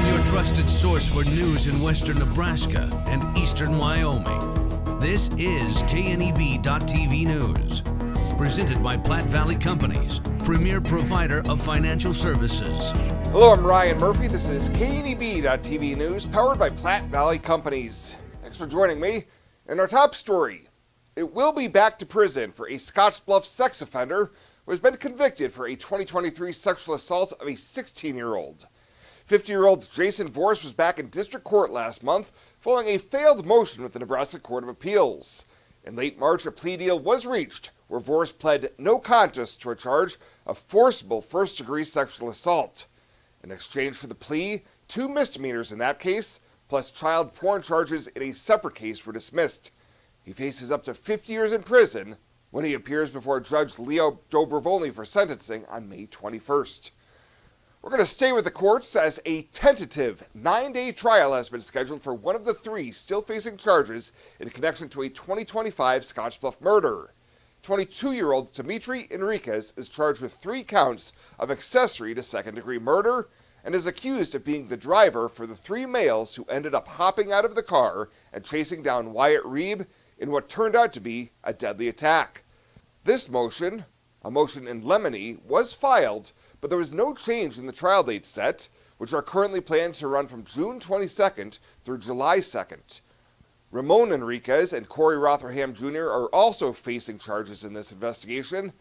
your trusted source for news in western Nebraska and eastern Wyoming. This is KNEB.TV News. Presented by Platte Valley Companies, premier provider of financial services. Hello, I'm Ryan Murphy. This is KNEB.TV News, powered by Platte Valley Companies. Thanks for joining me. In our top story, it will be back to prison for a Scottsbluff sex offender who has been convicted for a 2023 sexual assault of a 16-year-old. 50-year-old Jason Vorse was back in district court last month following a failed motion with the Nebraska Court of Appeals. In late March, a plea deal was reached where Vorse pled no contest to a charge of forcible first-degree sexual assault. In exchange for the plea, 2 misdemeanors in that case, plus child porn charges in a separate case, were dismissed. He faces up to 50 years in prison when he appears before Judge Leo Dobrovoli for sentencing on May 21st. We're going to stay with the courts as a tentative 9-day trial has been scheduled for one of the 3 still facing charges in connection to a 2025 Scottsbluff murder. 22-year-old Dimitri Enriquez is charged with 3 counts of accessory to second-degree murder and is accused of being the driver for the 3 males who ended up hopping out of the car and chasing down Wyatt Reeb in what turned out to be a deadly attack. This motion, a motion in limine, was filed, but there was no change in the trial dates set, which are currently planned to run from June 22nd through July 2nd. Ramon Enriquez and Corey Rotherham Jr. are also facing charges in this investigation,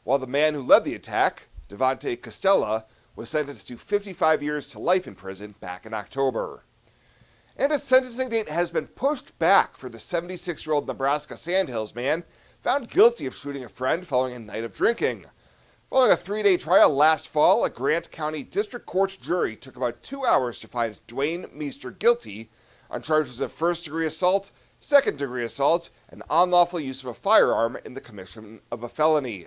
while the man who led the attack, Devontae Costella, was sentenced to 55 years to life in prison back in October. And a sentencing date has been pushed back for the 76-year-old Nebraska Sandhills man found guilty of shooting a friend following a night of drinking. Following a 3-day trial last fall, a Grant County District Court jury took about 2 hours to find Dwayne Meester guilty on charges of first-degree assault, second-degree assault, and unlawful use of a firearm in the commission of a felony.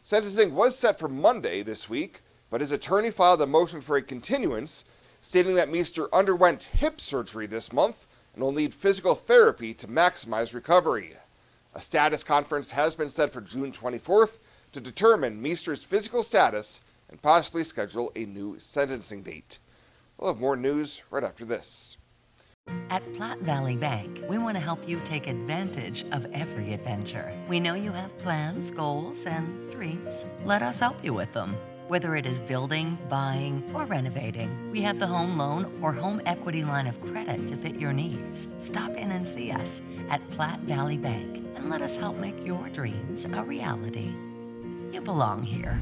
Sentencing was set for Monday this week, but his attorney filed a motion for a continuance, stating that Meester underwent hip surgery this month and will need physical therapy to maximize recovery. A status conference has been set for June 24th to determine Meester's physical status and possibly schedule a new sentencing date. We'll have more news right after this. At Platte Valley Bank, we want to help you take advantage of every adventure. We know you have plans, goals, and dreams. Let us help you with them. Whether it is building, buying, or renovating, we have the home loan or home equity line of credit to fit your needs. Stop in and see us at Platte Valley Bank and let us help make your dreams a reality. You belong here.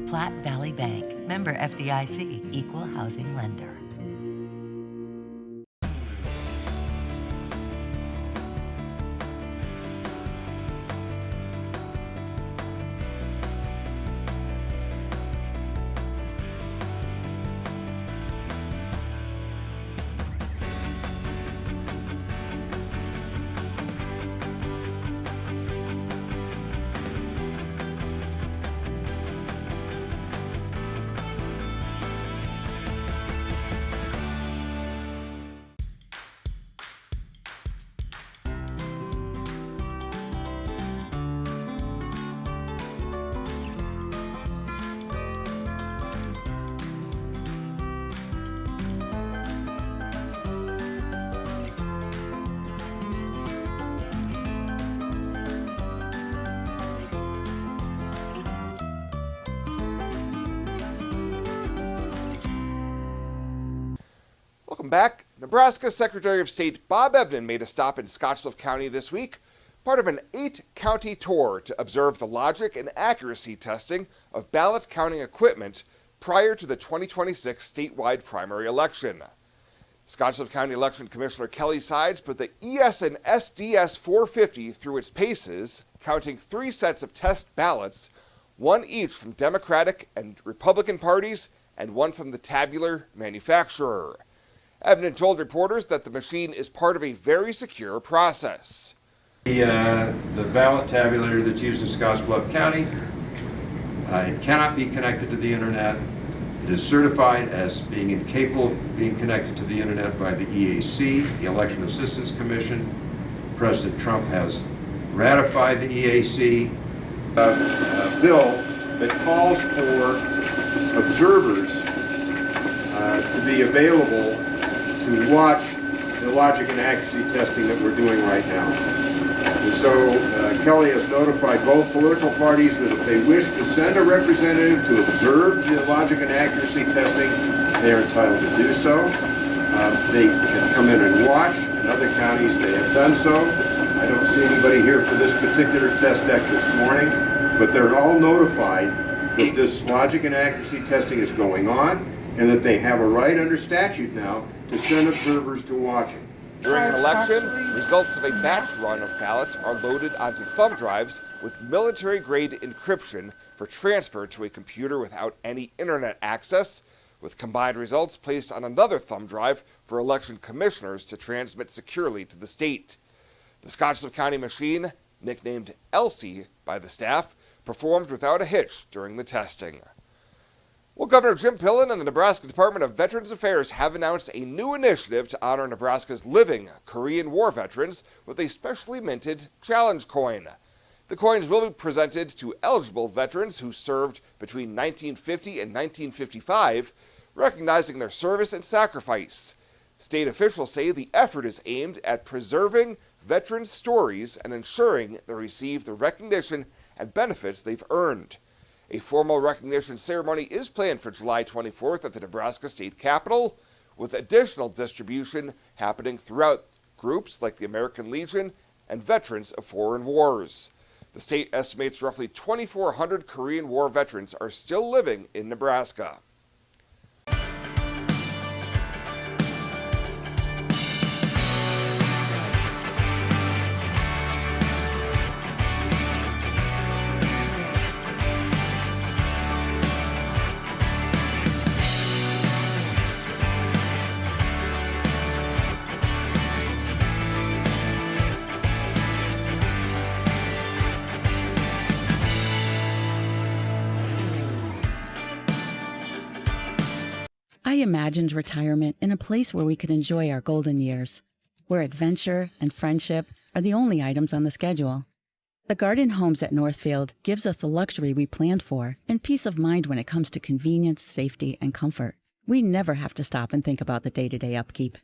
Platte Valley Bank, member FDIC, equal housing lender. Welcome back. Nebraska Secretary of State Bob Evnen made a stop in Scottsbluff County this week, part of an 8-county tour to observe the logic and accuracy testing of ballot counting equipment prior to the 2026 statewide primary election. Scottsbluff County Election Commissioner Kelly Sides put the ES and SDS 450 through its paces, counting 3 sets of test ballots, 1 each from Democratic and Republican parties and 1 from the tabular manufacturer. Evnen told reporters that the machine is part of a very secure process. The ballot tabulator that's used in Scottsbluff County, it cannot be connected to the internet. It is certified as being incapable of being connected to the internet by the EAC, the Election Assistance Commission. President Trump has ratified the EAC. A bill that calls for observers to be available to watch the logic and accuracy testing that we're doing right now. And so Kelly has notified both political parties that if they wish to send a representative to observe the logic and accuracy testing, they are entitled to do so. They can come in and watch. In other counties, they have done so. I don't see anybody here for this particular test deck this morning, but they're all notified that this logic and accuracy testing is going on and that they have a right under statute now to send observers to watch it. During an election, results of a batch run of ballots are loaded onto thumb drives with military-grade encryption for transfer to a computer without any internet access, with combined results placed on another thumb drive for election commissioners to transmit securely to the state. The Scottsbluff County machine, nicknamed Elsie by the staff, performed without a hitch during the testing. Well, Governor Jim Pillen and the Nebraska Department of Veterans Affairs have announced a new initiative to honor Nebraska's living Korean War veterans with a specially minted challenge coin. The coins will be presented to eligible veterans who served between 1950 and 1955, recognizing their service and sacrifice. State officials say the effort is aimed at preserving veterans' stories and ensuring they receive the recognition and benefits they've earned. A formal recognition ceremony is planned for July 24th at the Nebraska State Capitol, with additional distribution happening throughout groups like the American Legion and Veterans of Foreign Wars. The state estimates roughly 2,400 Korean War veterans are still living in Nebraska. I imagined retirement in a place where we could enjoy our golden years, where adventure and friendship are the only items on the schedule. The Garden Homes at Northfield gives us the luxury we planned for and peace of mind when it comes to convenience, safety, and comfort. We never have to stop and think about the day-to-day upkeep.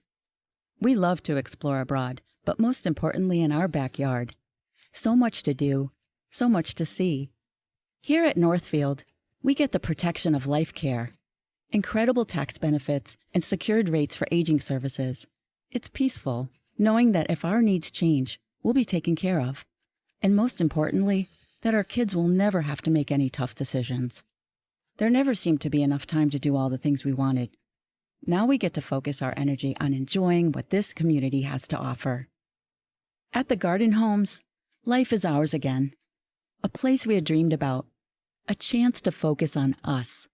We love to explore abroad, but most importantly in our backyard. So much to do, so much to see. Here at Northfield, we get the protection of life care, incredible tax benefits, and secured rates for aging services. It's peaceful, knowing that if our needs change, we'll be taken care of. And most importantly, that our kids will never have to make any tough decisions. There never seemed to be enough time to do all the things we wanted. Now we get to focus our energy on enjoying what this community has to offer. At the Garden Homes, life is ours again. A place we had dreamed about. A chance to focus on us.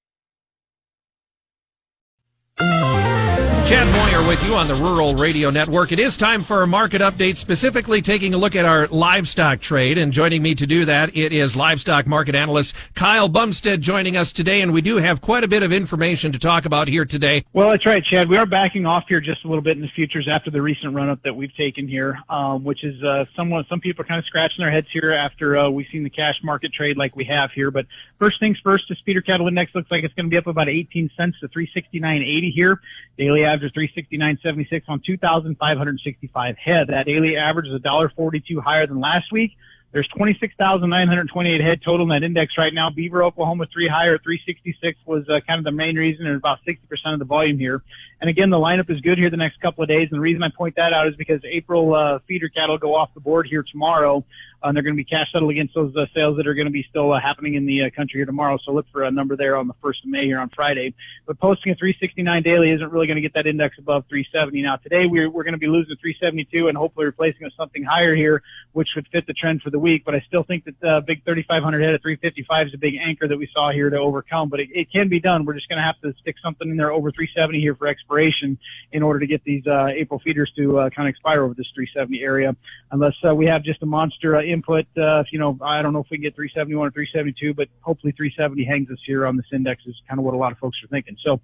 Chad Moyer with you on the Rural Radio Network. It is time for a market update, specifically taking a look at our livestock trade. And joining me to do that, it is livestock market analyst Kyle Bumstead joining us today. And we do have quite a bit of information to talk about here today. Well, that's right, Chad. We are backing off here just a little bit in the futures after the recent run-up that we've taken here, which is some people are kind of scratching their heads here after we've seen the cash market trade like we have here. But first things first, the feeder cattle index looks like it's going to be up about 18 cents to 369.80 here. Daily average is 369.76 on 2,565 head. That daily average is $1.42 higher than last week. There's 26,928 head total in that index right now. Beaver, Oklahoma, 3 higher, 366 was kind of the main reason, and about 60% of the volume here. And again, the lineup is good here the next couple of days. And the reason I point that out is because April feeder cattle go off the board here tomorrow. And they're going to be cash settled against those sales that are going to be still happening in the country here tomorrow. So look for a number there on the 1st of May here on Friday. But posting a 369 daily isn't really going to get that index above 370. Now today we're going to be losing 372 and hopefully replacing it with something higher here, which would fit the trend for the week. But I still think that big 3,500 head at 355 is a big anchor that we saw here to overcome. But it can be done. We're just going to have to stick something in there over 370 here for expiration in order to get these April feeders to kind of expire over this 370 area, unless we have just a monster input. I don't know if we can get 371 or 372, but hopefully 370 hangs us here on this index is kind of what a lot of folks are thinking. So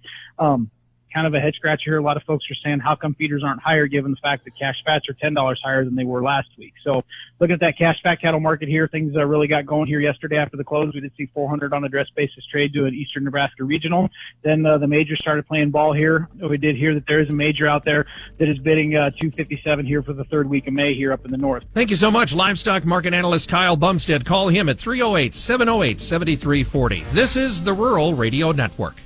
kind of a head scratcher here. A lot of folks are saying, how come feeders aren't higher given the fact that cash fats are $10 higher than they were last week? So looking at that cash fat cattle market here, things really got going here yesterday after the close. We did see 400 on a dress basis trade to an Eastern Nebraska regional. Then the majors started playing ball here. We did hear that there is a major out there that is bidding 257 here for the third week of May here up in the north. Thank you so much, livestock market analyst Kyle Bumstead. Call him at 308-708-7340. This is the Rural Radio Network.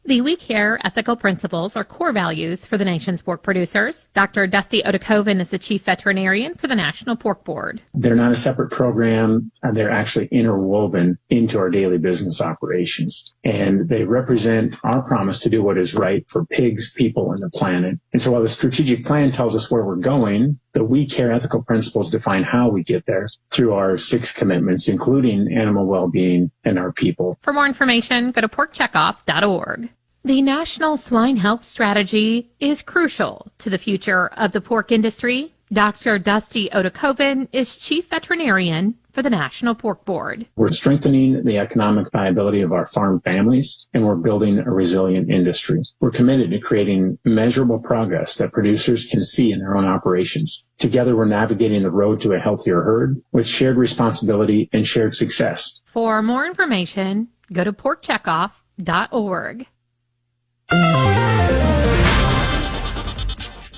The We Care ethical principles are core values for the nation's pork producers. Dr. Dusty Odakoven is the chief veterinarian for the National Pork Board. They're not a separate program. They're actually interwoven into our daily business operations. And they represent our promise to do what is right for pigs, people, and the planet. And so while the strategic plan tells us where we're going, the We Care ethical principles define how we get there through our 6 commitments, including animal well-being and our people. For more information, go to porkcheckoff.org. The National Swine Health Strategy is crucial to the future of the pork industry. Dr. Dusty Odakoven is chief veterinarian for the National Pork Board. We're strengthening the economic viability of our farm families, and we're building a resilient industry. We're committed to creating measurable progress that producers can see in their own operations. Together, we're navigating the road to a healthier herd with shared responsibility and shared success. For more information, go to porkcheckoff.org.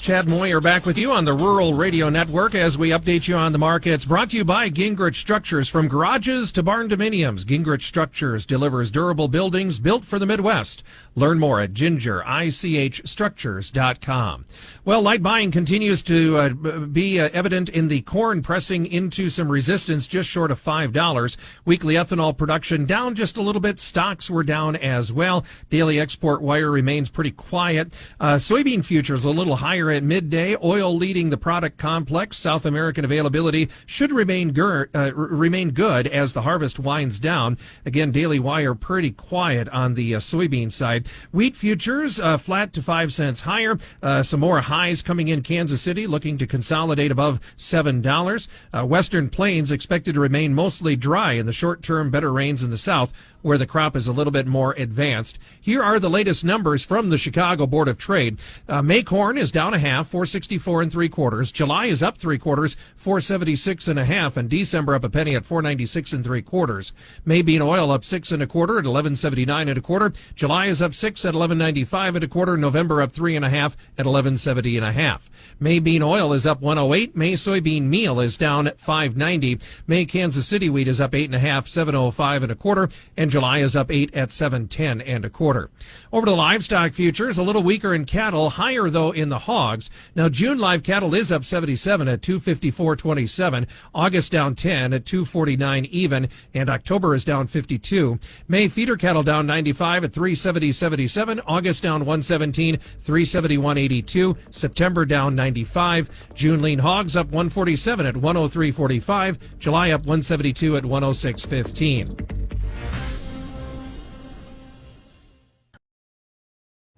Chad Moyer back with you on the Rural Radio Network as we update you on the markets. Brought to you by Gingrich Structures. From garages to barn dominiums, Gingrich Structures delivers durable buildings built for the Midwest. Learn more at gingerichstructures.com. Well, light buying continues to be evident in the corn pressing into some resistance just short of $5. Weekly ethanol production down just a little bit. Stocks were down as well. Daily export wire remains pretty quiet. Soybean futures a little higher at midday. Oil leading the product complex. South American availability should remain good as the harvest winds down. Again, daily wire pretty quiet on the soybean side. Wheat futures flat to 5 cents higher. Some more highs coming in Kansas City, looking to consolidate above $7. Western Plains expected to remain mostly dry in the short term. Better rains in the south, where the crop is a little bit more advanced. Here are the latest numbers from the Chicago Board of Trade. May corn is down a half, 464 3/4. July is up 3/4, 476 1/2, and December up a penny at 496 3/4. May bean oil up 6 1/4 at 1179 1/4. July is up 6 at 1195 1/4. November up 3 1/2 at 1170 1/2. May bean oil is up 108. May soybean meal is down at 590. May Kansas City wheat is up 8 1/2, 705 1/4, and July is up 8 at 710 1/4. Over to livestock futures, a little weaker in cattle, higher though in the hogs. Now June live cattle is up 77 at 254.27. August down 10 at 249 even, and October is down 52. May feeder cattle down 95 at 370.77. August down 117, 371.82. September down 95. June lean hogs up 147 at 103.45. July up 172 at 106.15.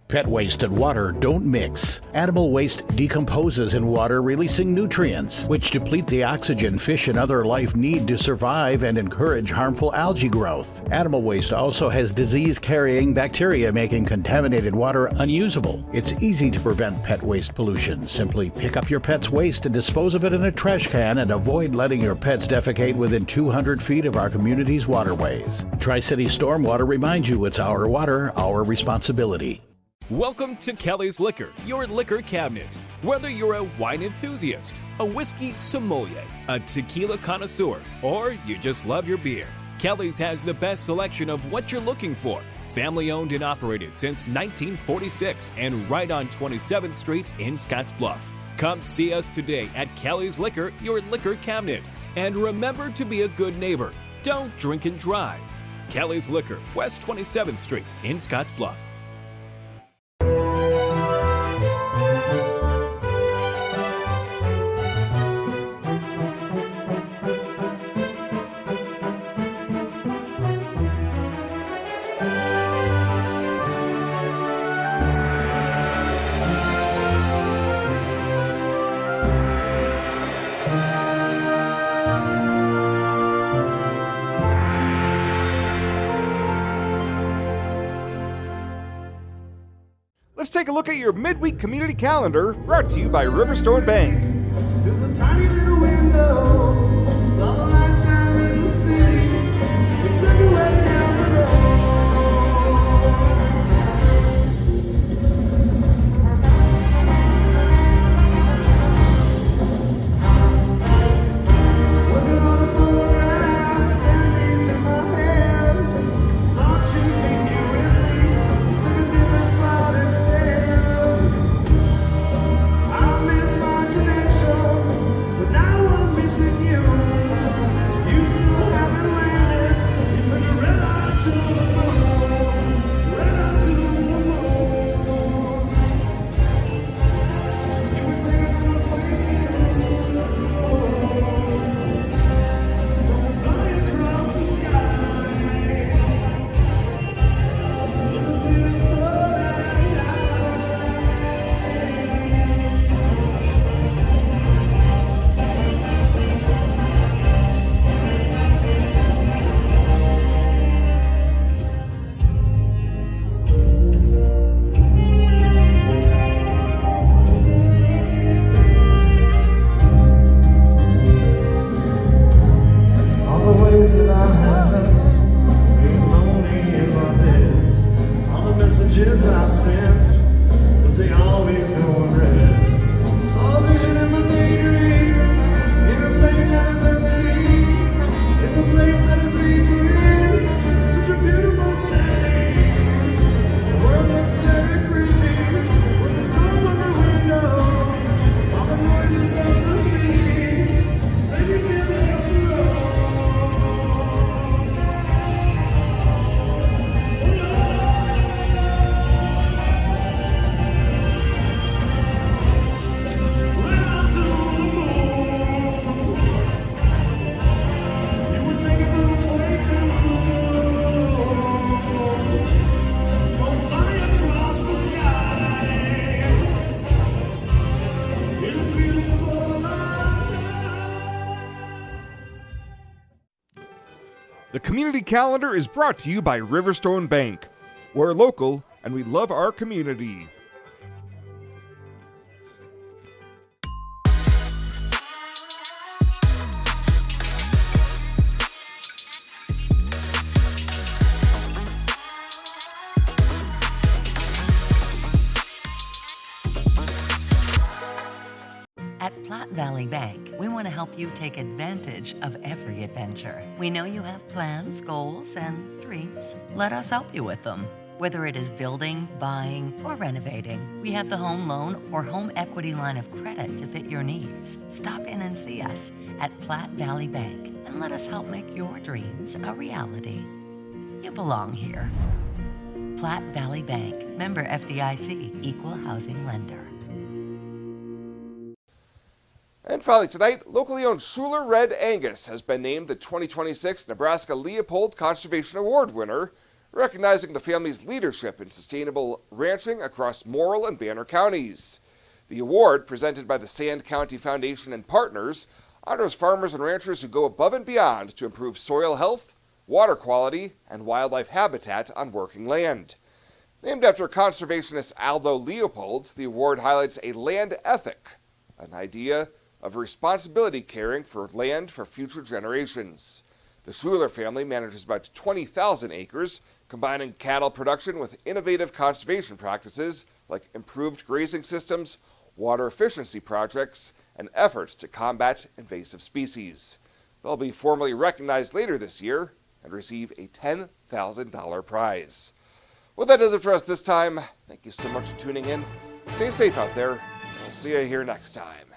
Pet waste and water don't mix. Animal waste decomposes in water, releasing nutrients, which deplete the oxygen fish and other life need to survive and encourage harmful algae growth. Animal waste also has disease-carrying bacteria, making contaminated water unusable. It's easy to prevent pet waste pollution. Simply pick up your pet's waste and dispose of it in a trash can, and avoid letting your pets defecate within 200 feet of our community's waterways. Tri-City Stormwater reminds you it's our water, our responsibility. Welcome to Kelly's Liquor, your liquor cabinet. Whether you're a wine enthusiast, a whiskey sommelier, a tequila connoisseur, or you just love your beer, Kelly's has the best selection of what you're looking for. Family owned and operated since 1946 and right on 27th Street in Scottsbluff. Come see us today at Kelly's Liquor, your liquor cabinet. And remember to be a good neighbor. Don't drink and drive. Kelly's Liquor, West 27th Street in Scottsbluff. let's take a look at your midweek community calendar brought to you by Riverstone Bank. Through the tiny little windows, all the lights out in the city, we flick away down the road. Working on the forehouse, memories in my head. Thought you'd be here with me, took a different route instead. I miss my connection, but now I'm missing you. You still haven't landed. You took a red eye to the moon, red eye to the moon. You were taking us way too soon. Don't fly across the sky. You're the feeling for that all the ways that I have felt, being lonely in my bed, all the messages I sent, but they always go unread. Saw a vision in my daydreams, in a plane that is unseen, in the place that is between, such a beautiful city. The world looks very pretty, with the storm on the windows, all the noises of the city, make me feel less alone. The community calendar is brought to you by Riverstone Bank. We're local and we love our community. At Platte Valley Bank, we want to help you take advantage of every adventure. We know you have plans, goals, and dreams. Let us help you with them. Whether it is building, buying, or renovating, we have the home loan or home equity line of credit to fit your needs. Stop in and see us at Platte Valley Bank and let us help make your dreams a reality. You belong here. Platte Valley Bank, member FDIC, equal housing lender. And finally tonight, locally owned Schuler Red Angus has been named the 2026 Nebraska Leopold Conservation Award winner, recognizing the family's leadership in sustainable ranching across Morrill and Banner counties. The award, presented by the Sand County Foundation and partners, honors farmers and ranchers who go above and beyond to improve soil health, water quality, and wildlife habitat on working land. Named after conservationist Aldo Leopold, the award highlights a land ethic, an idea of responsibility caring for land for future generations. The Schuler family manages about 20,000 acres, combining cattle production with innovative conservation practices like improved grazing systems, water efficiency projects, and efforts to combat invasive species. They'll be formally recognized later this year and receive a $10,000 prize. Well, that does it for us this time. Thank you so much for tuning in. Stay safe out there. We'll see you here next time.